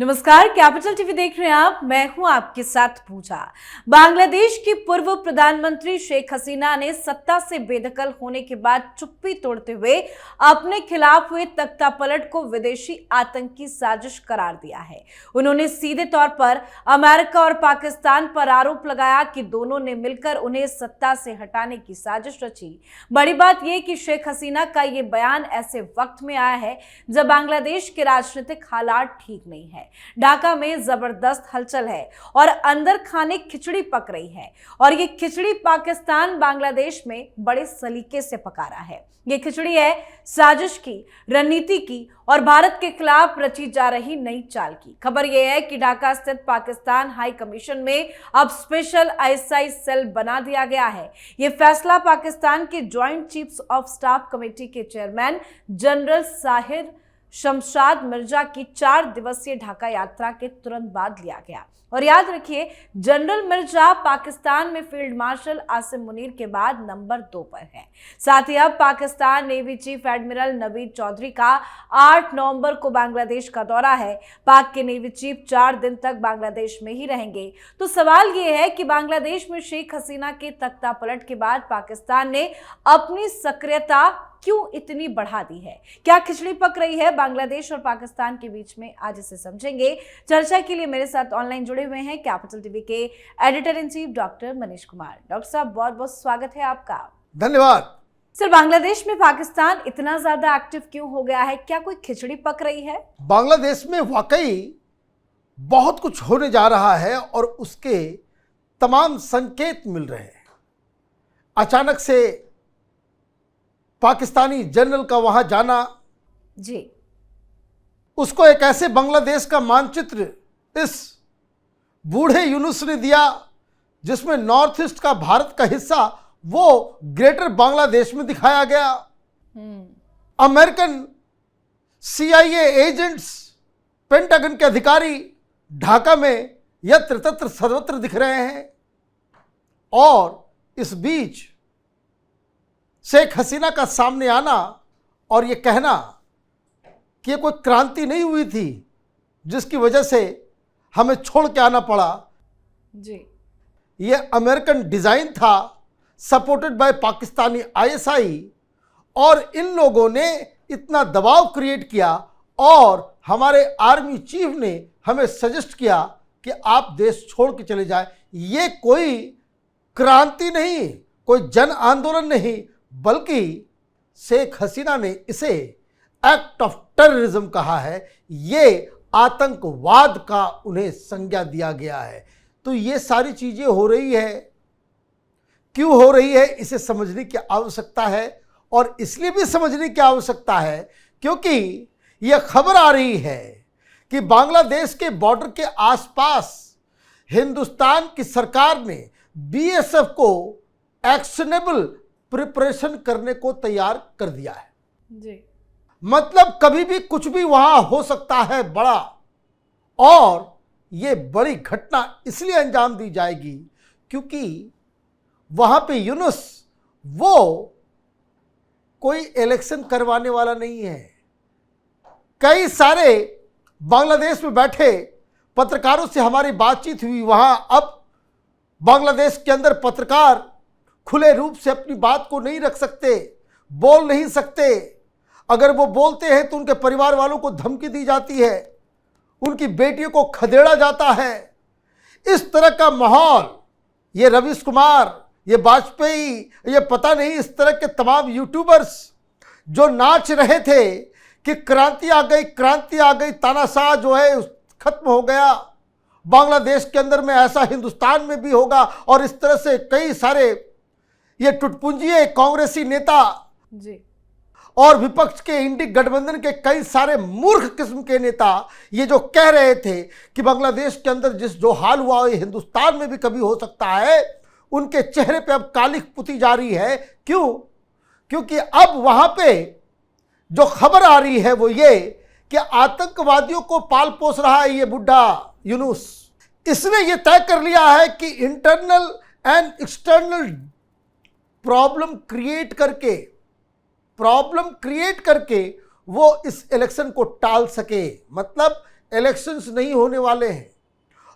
नमस्कार, capital TV देख रहे हैं आप। मैं हूं आपके साथ पूजा। बांग्लादेश की पूर्व प्रधानमंत्री शेख हसीना ने सत्ता से बेदखल होने के बाद चुप्पी तोड़ते हुए अपने खिलाफ हुए तख्तापलट को विदेशी आतंकी साजिश करार दिया है। उन्होंने सीधे तौर पर अमेरिका और पाकिस्तान पर आरोप लगाया कि दोनों ने मिलकर उन्हें सत्ता से हटाने की साजिश रची। बड़ी बात यह कि शेख हसीना का यह बयान ऐसे वक्त में आया है जब बांग्लादेश के राजनीतिक हालात ठीक नहीं है। ढाका में जबरदस्त हलचल है और अंदर खाने खिचड़ी पक रही है, और ये खिचड़ी पाकिस्तान बांग्लादेश में बड़े सलीके से पका रहा है। ये खिचड़ी है साजिश की, रणनीति की और भारत के खिलाफ रची जा रही नई चाल की। खबर यह है कि ढाका स्थित पाकिस्तान हाई कमीशन में अब स्पेशल आईएसआई सेल बना दिया गया है। यह फैसला पाकिस्तान के joint chiefs of staff committee के चेयरमैन जनरल साहिर शमशाद मिर्जा की 4 दिवसीय ढाका यात्रा के तुरंत बाद लिया गया। और याद रखिए, जनरल मिर्जा पाकिस्तान में फील्ड मार्शल आसिम मुनीर के बाद नंबर 2 पर है। साथ ही अब Pakistan navy chief admiral Naveed Chaudhry का 8 नवंबर को बांग्लादेश का दौरा है। पाक के नेवी चीफ 4 दिन तक बांग्लादेश में ही रहेंगे। तो सवाल यह है कि बांग्लादेश में शेख हसीना के तख्तापलट के बाद पाकिस्तान ने अपनी सक्रियता क्यों इतनी बढ़ा दी है? क्या खिचड़ी पक रही है बांग्लादेश और पाकिस्तान के बीच में? आज इसे समझेंगे। चर्चा के लिए मेरे साथ ऑनलाइन जुड़े हुए हैं कैपिटल टीवी के editor in chief doctor Manish Kumar. Doctor साहब, बहुत बहुत स्वागत है आपका। धन्यवाद। सर, बांग्लादेश में पाकिस्तान इतना ज्यादा एक्टिव क्यों हो गया है? क्या कोई खिचड़ी पक रही है? बांग्लादेश में वाकई बहुत कुछ होने जा रहा है और उसके तमाम संकेत मिल रहे हैं। अचानक से पाकिस्तानी जनरल का वहां जाना जी, उसको एक ऐसे बांग्लादेश का मानचित्र इस बूढ़े यूनुस ने दिया जिसमें नॉर्थ ईस्ट का भारत का हिस्सा वो ग्रेटर बांग्लादेश में दिखाया गया। अमेरिकन CIA एजेंट्स, पेंटागन के अधिकारी ढाका में यत्र तत्र सर्वत्र दिख रहे हैं। और इस बीच शेख हसीना का सामने आना और ये कहना कि ये कोई क्रांति नहीं हुई थी जिसकी वजह से हमें छोड़ के आना पड़ा जी, ये अमेरिकन डिज़ाइन था, सपोर्टेड बाय पाकिस्तानी ISI। और इन लोगों ने इतना दबाव क्रिएट किया और हमारे आर्मी चीफ ने हमें सजेस्ट किया कि आप देश छोड़ के चले जाएं। ये कोई क्रांति नहीं, कोई जन आंदोलन नहीं, बल्कि शेख हसीना ने इसे एक्ट ऑफ टेररिज्म कहा है। ये आतंकवाद का उन्हें संज्ञा दिया गया है। तो ये सारी चीज़ें हो रही है, क्यों हो रही है इसे समझने की आवश्यकता है। और इसलिए भी समझने की आवश्यकता है क्योंकि यह खबर आ रही है कि बांग्लादेश के बॉर्डर के आसपास हिंदुस्तान की सरकार ने BSF को एक्शनेबल प्रिपरेशन करने को तैयार कर दिया है जी। मतलब कभी भी कुछ भी वहां हो सकता है बड़ा, और ये बड़ी घटना इसलिए अंजाम दी जाएगी क्योंकि वहां पे यूनुस वो कोई इलेक्शन करवाने वाला नहीं है। कई सारे बांग्लादेश में बैठे पत्रकारों से हमारी बातचीत हुई। वहां अब बांग्लादेश के अंदर पत्रकार खुले रूप से अपनी बात को नहीं रख सकते, बोल नहीं सकते। अगर वो बोलते हैं तो उनके परिवार वालों को धमकी दी जाती है, उनकी बेटियों को खदेड़ा जाता है। इस तरह का माहौल, ये रवीश कुमार, ये वाजपेयी, ये पता नहीं इस तरह के तमाम यूट्यूबर्स जो नाच रहे थे कि क्रांति आ गई, क्रांति आ गई, तानाशाह जो है खत्म हो गया, बांग्लादेश के अंदर में ऐसा हिंदुस्तान में भी होगा। और इस तरह से कई सारे ये टुटपुंजिए कांग्रेसी नेता जी और विपक्ष के इंडी गठबंधन के कई सारे मूर्ख किस्म के नेता ये जो कह रहे थे कि बांग्लादेश के अंदर जो हाल हुआ वो हिंदुस्तान में भी कभी हो सकता है, उनके चेहरे पे अब कालिख पुती जा रही है। क्यों? क्योंकि अब वहां पे जो खबर आ रही है वो ये कि आतंकवादियों को पाल पोस रहा है ये बुढ़ा यूनुस। इसने ये तय कर लिया है कि internal and external problem create करके वो इस इलेक्शन को टाल सके। मतलब इलेक्शंस नहीं होने वाले हैं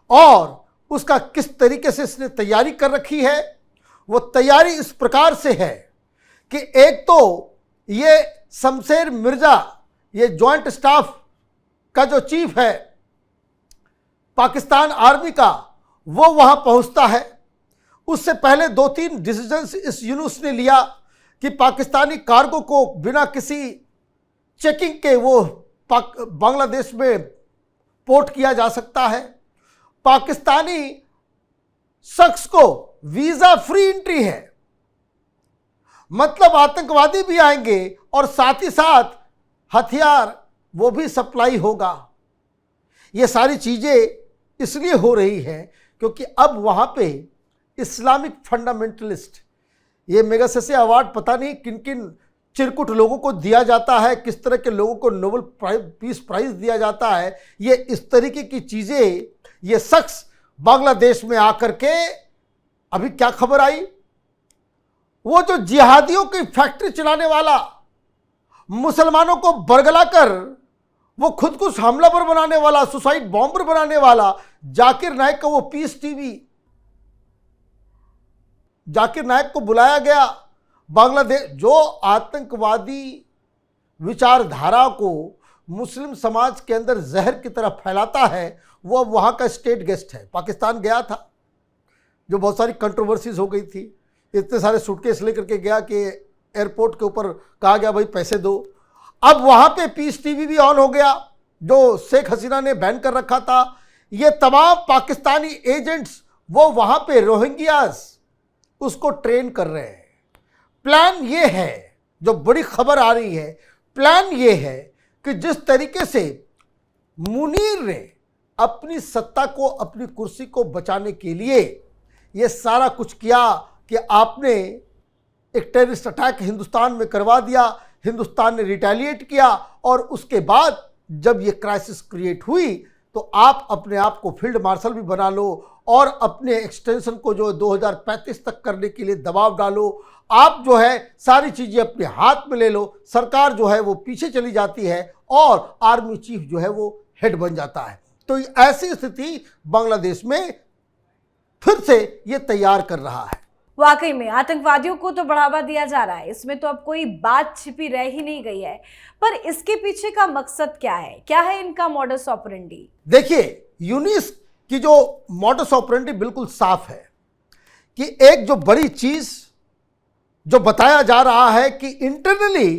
और उसका किस तरीके से इसने तैयारी कर रखी है। वो तैयारी इस प्रकार से है कि एक तो ये शमशेर मिर्जा, ये जॉइंट स्टाफ का जो चीफ है पाकिस्तान आर्मी का, वो वहां पहुंचता है। उससे पहले 2-3 डिसीजंस इस यूनुस ने लिया कि पाकिस्तानी कार्गो को बिना किसी चेकिंग के वो बांग्लादेश में पोर्ट किया जा सकता है। पाकिस्तानी शख्स को वीजा फ्री एंट्री है, मतलब आतंकवादी भी आएंगे और साथ ही साथ हथियार वो भी सप्लाई होगा। ये सारी चीजें इसलिए हो रही है क्योंकि अब वहां पे इस्लामिक फंडामेंटलिस्ट, ये मेगासेसे अवार्ड पता नहीं किन किन चिरकुट लोगों को दिया जाता है, किस तरह के लोगों को नोबेल पीस प्राइज दिया जाता है। ये इस तरीके की चीजें, ये शख्स बांग्लादेश में आकर के, अभी क्या खबर आई, वो जो जिहादियों की फैक्ट्री चलाने वाला, मुसलमानों को बरगलाकर वो खुद को हमलावर बनाने वाला, सुसाइड बॉम्बर बनाने वाला जाकिर नाइक का वो पीस टीवी, जाकिर नाइक को बुलाया गया बांग्लादेश, जो आतंकवादी विचारधारा को मुस्लिम समाज के अंदर जहर की तरह फैलाता है, वो अब वहाँ का स्टेट गेस्ट है। पाकिस्तान गया था, जो बहुत सारी कंट्रोवर्सीज हो गई थी, इतने सारे सूटकेस लेकर के गया कि एयरपोर्ट के ऊपर कहा गया भाई पैसे दो। अब वहाँ पे पीस टीवी भी ऑन हो गया, जो शेख हसीना ने बैन कर रखा था। ये तमाम पाकिस्तानी एजेंट्स वो वहाँ पे रोहिंग्यास उसको ट्रेन कर रहे हैं। प्लान ये है, जो बड़ी खबर आ रही है, प्लान ये है कि जिस तरीके से मुनीर ने अपनी सत्ता को, अपनी कुर्सी को बचाने के लिए ये सारा कुछ किया कि आपने एक टेररिस्ट अटैक हिंदुस्तान में करवा दिया, हिंदुस्तान ने रिटेलिएट किया और उसके बाद जब ये क्राइसिस क्रिएट हुई तो आप अपने आप को फील्ड मार्शल भी बना लो और अपने एक्सटेंशन को जो 2035 तक करने के लिए दबाव डालो। आप जो है सारी चीज़ें अपने हाथ में ले लो, सरकार जो है वो पीछे चली जाती है और आर्मी चीफ जो है वो हेड बन जाता है। तो ऐसी स्थिति बांग्लादेश में फिर से ये तैयार कर रहा है। वाकई में आतंकवादियों को तो बढ़ावा दिया जा रहा है, इसमें तो अब कोई बात छिपी रह ही नहीं गई है। पर इसके पीछे का मकसद क्या है, क्या है इनका मॉडस ऑपरेंडी? देखिए, यूनिस की जो मॉडस ऑपरेंडी बिल्कुल साफ है कि एक जो बड़ी चीज जो बताया जा रहा है कि internally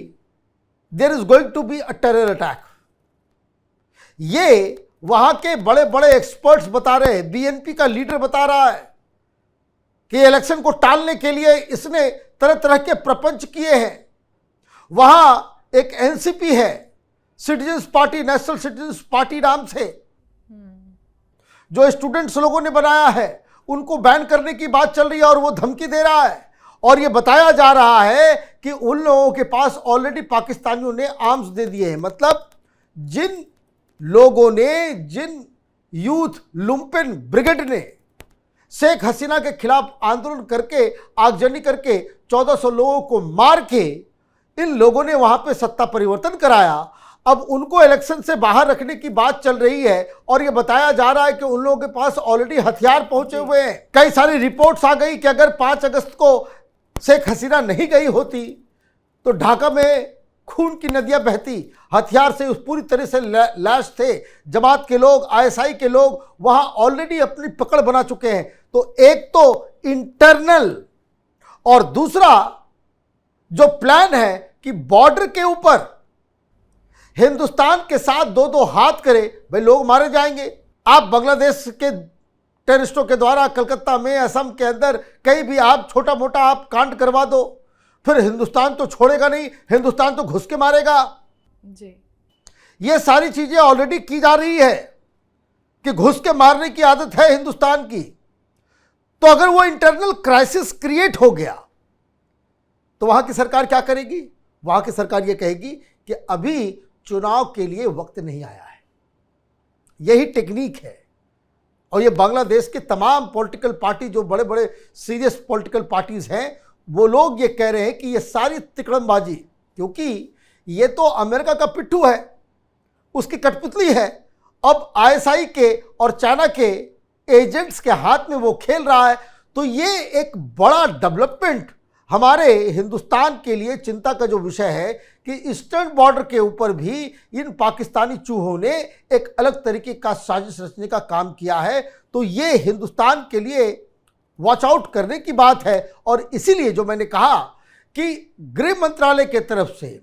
there is going to be a terror attack. ये वहां के बड़े बड़े एक्सपर्ट्स बता रहे हैं, बीएनपी का लीडर बता रहा है कि इलेक्शन को टालने के लिए इसने तरह तरह के प्रपंच किए हैं। वहां एक एनसीपी है, citizens party, national citizens party नाम से, जो स्टूडेंट्स लोगों ने बनाया है, उनको बैन करने की बात चल रही है और वो धमकी दे रहा है। और ये बताया जा रहा है कि उन लोगों के पास ऑलरेडी पाकिस्तानियों ने आर्म्स दे दिए हैं। मतलब जिन लोगों ने, जिन यूथ लुम्पेन ब्रिगेड ने शेख हसीना के खिलाफ आंदोलन करके, आगजनी करके 1400 लोगों को मार के इन लोगों ने वहां पे सत्ता परिवर्तन कराया, अब उनको इलेक्शन से बाहर रखने की बात चल रही है। और ये बताया जा रहा है कि उन लोगों के पास ऑलरेडी हथियार पहुंचे हुए हैं। कई सारी रिपोर्ट्स आ गई कि अगर 5 अगस्त को शेख हसीना नहीं गई होती तो ढाका में खून की नदियां बहती, हथियार से उस पूरी तरह से लैस थे। जमात के लोग, आईएसआई के लोग वहां ऑलरेडी अपनी पकड़ बना चुके हैं। तो एक तो इंटरनल और दूसरा जो प्लान है कि बॉर्डर के ऊपर हिंदुस्तान के साथ 2-2 हाथ करे, भाई लोग मारे जाएंगे। आप बांग्लादेश के टेररिस्टों के द्वारा कलकत्ता में, असम के अंदर कहीं भी आप छोटा मोटा आप कांड करवा दो, फिर हिंदुस्तान तो छोड़ेगा नहीं, हिंदुस्तान तो घुस के मारेगा जी। ये सारी चीजें ऑलरेडी की जा रही है कि घुस के मारने की आदत है हिंदुस्तान की। तो अगर वो इंटरनल क्राइसिस क्रिएट हो गया तो वहां की सरकार क्या करेगी? वहां की सरकार ये कहेगी कि अभी चुनाव के लिए वक्त नहीं आया है। यही टेक्निक है। और ये बांग्लादेश के तमाम पॉलिटिकल पार्टी, जो बड़े बड़े सीरियस पॉलिटिकल पार्टीज हैं, वो लोग ये कह रहे हैं कि ये सारी तिकड़मबाजी, क्योंकि ये तो अमेरिका का पिट्ठू है, उसकी कठपुतली है अब आईएसआई के और चाइना के एजेंट्स के हाथ में वो खेल रहा है। तो ये एक बड़ा डेवलपमेंट हमारे हिंदुस्तान के लिए चिंता का जो विषय है कि ईस्टर्न बॉर्डर के ऊपर भी इन पाकिस्तानी चूहों ने एक अलग तरीके का साजिश रचने का काम किया है। तो ये हिंदुस्तान के लिए वॉच आउट करने की बात है। और इसीलिए जो मैंने कहा कि गृह मंत्रालय के तरफ से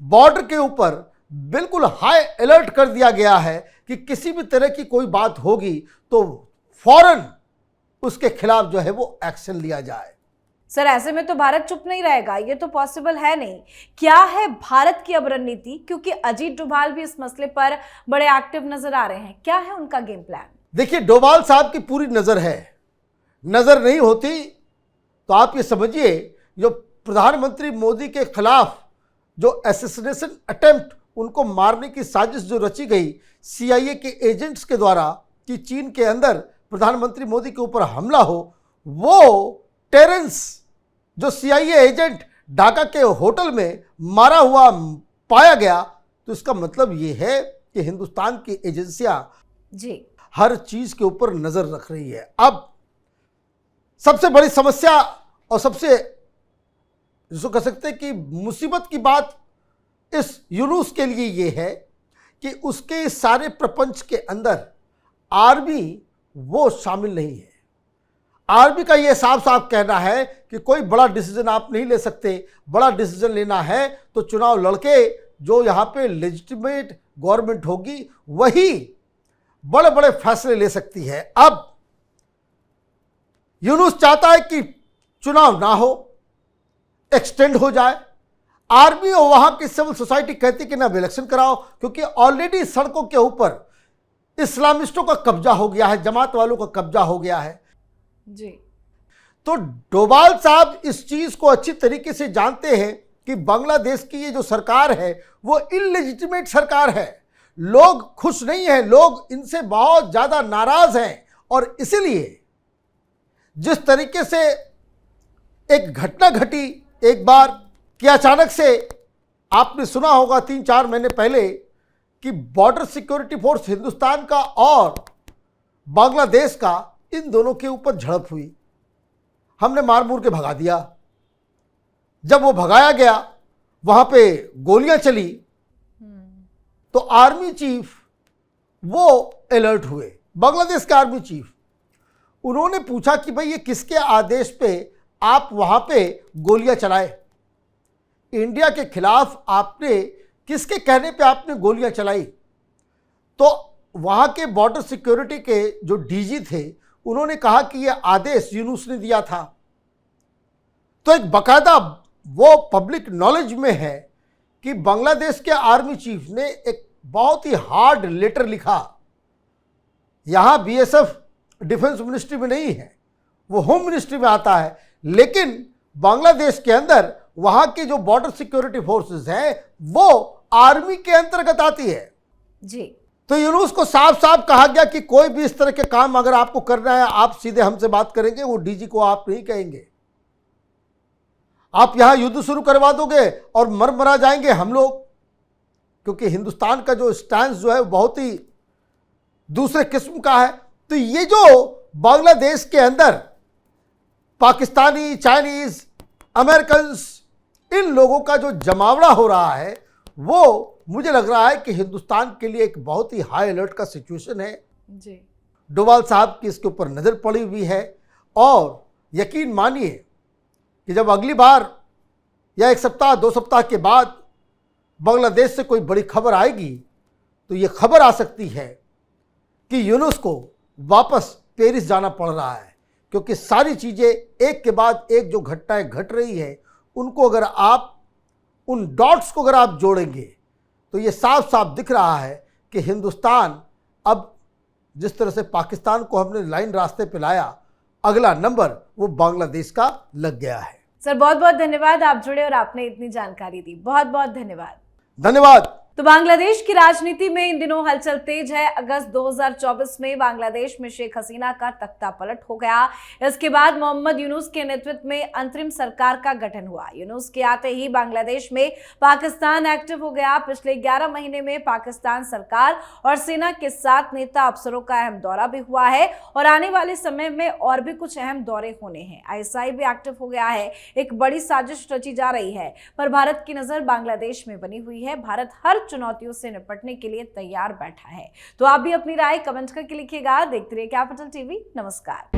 बॉर्डर के ऊपर बिल्कुल हाई अलर्ट कर दिया गया है कि किसी भी तरह की कोई बात होगी तो फौरन उसके खिलाफ जो है वो एक्शन लिया जाए। सर, ऐसे में तो भारत चुप नहीं रहेगा, ये तो पॉसिबल है नहीं। क्या है भारत की अब रणनीति, क्योंकि अजीत डोभाल भी इस मसले पर बड़े एक्टिव नजर आ रहे हैं, क्या है उनका गेम प्लान? देखिए, डोभाल साहब की पूरी नजर है, नजर नहीं होती तो आप ये समझिए जो प्रधानमंत्री मोदी के खिलाफ जो असैसिनेशन अटेम्प्ट, उनको मारने की साजिश जो रची गई CIA के एजेंट्स के द्वारा कि चीन के अंदर प्रधानमंत्री मोदी के ऊपर हमला हो, वो टेरेंस जो CIA एजेंट ढाका के होटल में मारा हुआ पाया गया। तो इसका मतलब ये है कि हिंदुस्तान की एजेंसियां जी हर चीज के ऊपर नजर रख रही है। अब सबसे बड़ी समस्या और सबसे जिसको कह सकते हैं कि मुसीबत की बात इस यूनुस के लिए ये है कि उसके इस सारे प्रपंच के अंदर आर्मी वो शामिल नहीं है। आर्मी का ये साफ साफ कहना है कि कोई बड़ा डिसीजन आप नहीं ले सकते, बड़ा डिसीजन लेना है तो चुनाव लड़के जो यहाँ पे लेजिटिमेट गवर्नमेंट होगी वही बड़े बड़े फैसले ले सकती है। अब यूनुस चाहता है कि चुनाव ना हो, एक्सटेंड हो जाए। आर्मी और वहां की सिविल सोसाइटी कहती कि ना इलेक्शन कराओ, क्योंकि ऑलरेडी सड़कों के ऊपर इस्लामिस्टों का कब्जा हो गया है, जमात वालों का कब्जा हो गया है जी। तो डोभाल साहब इस चीज को अच्छी तरीके से जानते हैं कि बांग्लादेश की ये जो सरकार है वो इलेजिटिमेट सरकार है। लोग खुश नहीं हैं, लोग इनसे बहुत ज्यादा नाराज हैं। और इसीलिए जिस तरीके से एक घटना घटी एक बार कि अचानक से आपने सुना होगा 3-4 महीने पहले कि बॉर्डर सिक्योरिटी फोर्स हिंदुस्तान का और बांग्लादेश का, इन दोनों के ऊपर झड़प हुई। हमने मार मूर के भगा दिया। जब वो भगाया गया वहां पे गोलियां चली तो आर्मी चीफ वो अलर्ट हुए, बांग्लादेश के आर्मी चीफ। उन्होंने पूछा कि भाई ये किसके आदेश पे आप वहां पे गोलियां चलाए, इंडिया के खिलाफ आपने किसके कहने पे आपने गोलियां चलाई? तो वहां के बॉर्डर सिक्योरिटी के जो डीजी थे उन्होंने कहा कि यह आदेश यूनुस ने दिया था। तो एक बकायदा वो पब्लिक नॉलेज में है कि बांग्लादेश के आर्मी चीफ ने एक बहुत ही हार्ड लेटर लिखा। यहां BSF डिफेंस मिनिस्ट्री में नहीं है, वो होम मिनिस्ट्री में आता है, लेकिन बांग्लादेश के अंदर वहां की जो बॉर्डर सिक्योरिटी फोर्सेस हैं वो आर्मी के अंतर्गत आती है जी। तो यूनुस को साफ साफ कहा गया कि कोई भी इस तरह के काम अगर आपको करना है आप सीधे हमसे बात करेंगे, वो डीजी को आप नहीं कहेंगे। आप यहां युद्ध शुरू करवा दोगे और मरा जाएंगे हम लोग, क्योंकि हिंदुस्तान का जो स्टैंड जो है बहुत ही दूसरे किस्म का है। तो ये जो बांग्लादेश के अंदर पाकिस्तानी, चाइनीज, अमेरिकन, इन लोगों का जो जमावड़ा हो रहा है वो मुझे लग रहा है कि हिंदुस्तान के लिए एक बहुत ही हाई अलर्ट का सिचुएशन है जी। डोभाल साहब की इसके ऊपर नज़र पड़ी हुई है। और यकीन मानिए कि जब अगली बार या 1 सप्ताह 2 सप्ताह के बाद बांग्लादेश से कोई बड़ी खबर आएगी तो ये खबर आ सकती है कि यूनुस को वापस पेरिस जाना पड़ रहा है, क्योंकि सारी चीज़ें एक के बाद एक जो घटनाएं घट रही है उनको अगर आप उन डॉट्स को अगर आप जोड़ेंगे तो ये साफ साफ दिख रहा है कि हिंदुस्तान अब जिस तरह से पाकिस्तान को हमने लाइन रास्ते पे लाया, अगला नंबर वो बांग्लादेश का लग गया है। सर बहुत बहुत धन्यवाद, आप जुड़े और आपने इतनी जानकारी दी, बहुत बहुत धन्यवाद। धन्यवाद। तो बांग्लादेश की राजनीति में इन दिनों हलचल तेज है। अगस्त 2024 में बांग्लादेश में शेख हसीना का तख्ता पलट हो गया। इसके बाद मोहम्मद यूनुस के नेतृत्व में अंतरिम सरकार का गठन हुआ। यूनुस के आते ही बांग्लादेश में पाकिस्तान एक्टिव हो गया। पिछले 11 महीने में पाकिस्तान सरकार और सेना के साथ नेता अफसरों का अहम दौरा भी हुआ है और आने वाले समय में और भी कुछ अहम दौरे होने हैं। आईएसआई भी एक्टिव हो गया है। एक बड़ी साजिश रची जा रही है, पर भारत की नजर बांग्लादेश में बनी हुई है। भारत हर चुनौतियों से निपटने के लिए तैयार बैठा है। तो आप भी अपनी राय कमेंट करके लिखिएगा। देखते रहिए कैपिटल टीवी। नमस्कार।